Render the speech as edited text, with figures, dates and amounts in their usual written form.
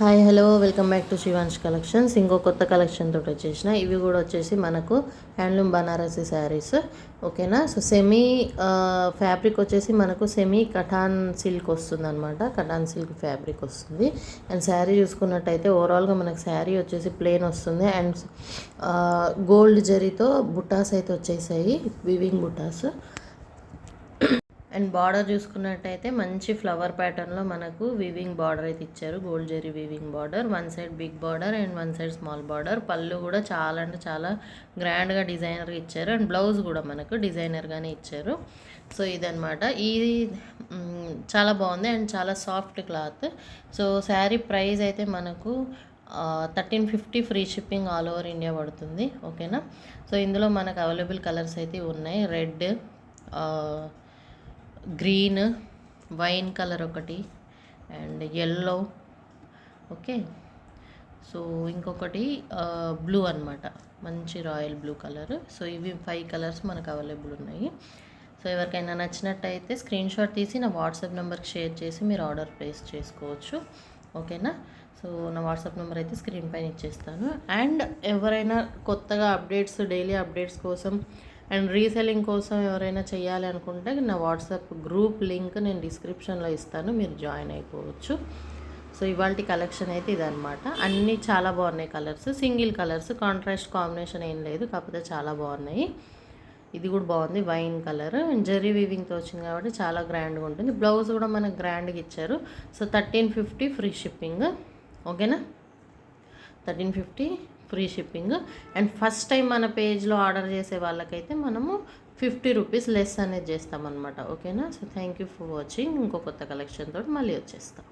Hi hello welcome back to Shivansh collections. ఇంకో కొత్త collection తోటి వచ్చేసిన. ఇవి కూడా వచ్చేసి మనకు హ్యాండ్లూమ్ బనారసీ శారీస్. ఓకేనా. సో సెమీ ఫ్యాబ్రిక్ వచ్చేసి మనకు సెమీ కటాన్ సిల్క్ వస్తుంది అనమాట. కటాన్ సిల్క్ ఫ్యాబ్రిక్ వస్తుంది. అండ్ శారీ చూసుకున్నట్టయితే ఓవరాల్గా మనకు శారీ వచ్చేసి ప్లెయిన్ వస్తుంది. అండ్ గోల్డ్ జరీతో బుట్టాస్ అయితే వచ్చేసాయి, వివింగ్ బుట్టాస్. అండ్ బార్డర్ చూసుకున్నట్టయితే మంచి ఫ్లవర్ ప్యాటర్న్లో మనకు వీవింగ్ బార్డర్ అయితే ఇచ్చారు. Gold zari weaving border, one side big border and one side small border. పళ్ళు కూడా చాలా అంటే చాలా గ్రాండ్గా డిజైనర్గా ఇచ్చారు. అండ్ బ్లౌజ్ కూడా మనకు డిజైనర్గానే ఇచ్చారు. సో ఇదనమాట. ఇది చాలా బాగుంది అండ్ చాలా soft cloth. So sari price అయితే మనకు 1350 free shipping all over India పడుతుంది. ఓకేనా. సో ఇందులో మనకు అవైలబుల్ కలర్స్ అయితే ఉన్నాయి. రెడ్, గ్రీన్, వైన్ కలర్ ఒకటి అండ్ ఎల్లో. ఓకే. సో ఇంకొకటి బ్లూ అనమాట, మంచి రాయల్ బ్లూ కలర్. సో ఇవి 5 కలర్స్ మనకు అవైలబుల్ ఉన్నాయి. సో ఎవరికైనా నచ్చినట్టయితే స్క్రీన్ షాట్ తీసి నా వాట్సాప్ నెంబర్కి షేర్ చేసి మీరు ఆర్డర్ ప్లేస్ చేసుకోవచ్చు. ఓకేనా. సో నా వాట్సాప్ నెంబర్ అయితే స్క్రీన్ పైన ఇచ్చేస్తాను. అండ్ ఎవరైనా కొత్తగా అప్డేట్స్, డైలీ అప్డేట్స్ కోసం అండ్ రీసెల్లింగ్ కోసం ఎవరైనా చేయాలి అనుకుంటే నా వాట్సాప్ గ్రూప్ లింక్ నేను డిస్క్రిప్షన్లో ఇస్తాను, మీరు జాయిన్ అయిపోవచ్చు. సో ఇవాళ కలెక్షన్ అయితే ఇదనమాట. అన్నీ చాలా బాగున్నాయి colours, single colours, contrast combination ఏం లేదు, కాకపోతే చాలా బాగున్నాయి. ఇది కూడా బాగుంది, వైన్ కలర్ అండ్ జరీ వీవింగ్తో వచ్చింది కాబట్టి చాలా గ్రాండ్గా ఉంటుంది. బ్లౌజ్ కూడా మనకు గ్రాండ్గా ఇచ్చారు. So 1350 free shipping. ఓకేనా. 1350 free shipping. And first time మన పేజ్లో ఆర్డర్ చేసే వాళ్ళకైతే మనము 50 రూపీస్ లెస్ అనేది చేస్తామన్నమాట. ఓకేనా. So thank you for watching. ఇంకో కొత్త కలెక్షన్ తోటి మళ్ళీ వచ్చేస్తాం.